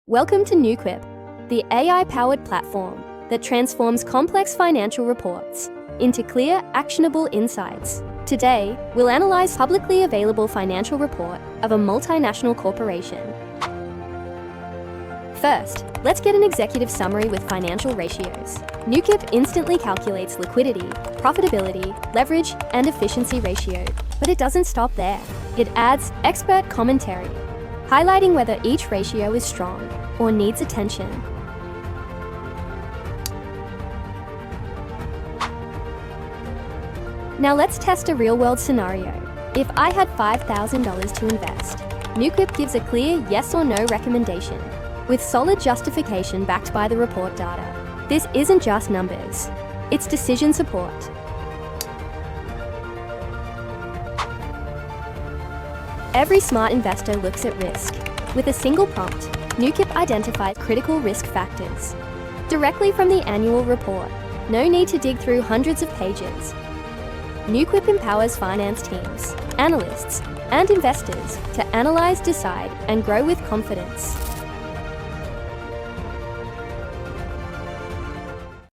Welcome to NewQuip, the AI-powered platform that transforms complex financial reports into clear, actionable insights. Today, we'll analyze publicly available financial report of a multinational corporation. First, let's get an executive summary with financial ratios. NewQuip instantly calculates liquidity, profitability, leverage, and efficiency ratio. But it doesn't stop there. It adds expert commentary, highlighting whether each ratio is strong or needs attention. Now let's test a real-world scenario. If I had $5,000 to invest, NewQuip gives a clear yes or no recommendation, with solid justification backed by the report data. This isn't just numbers, it's decision support. Every smart investor looks at risk. With a single prompt, NewQuip identifies critical risk factors directly from the annual report. No need to dig through hundreds of pages. NewQuip empowers finance teams, analysts, and investors to analyze, decide, and grow with confidence.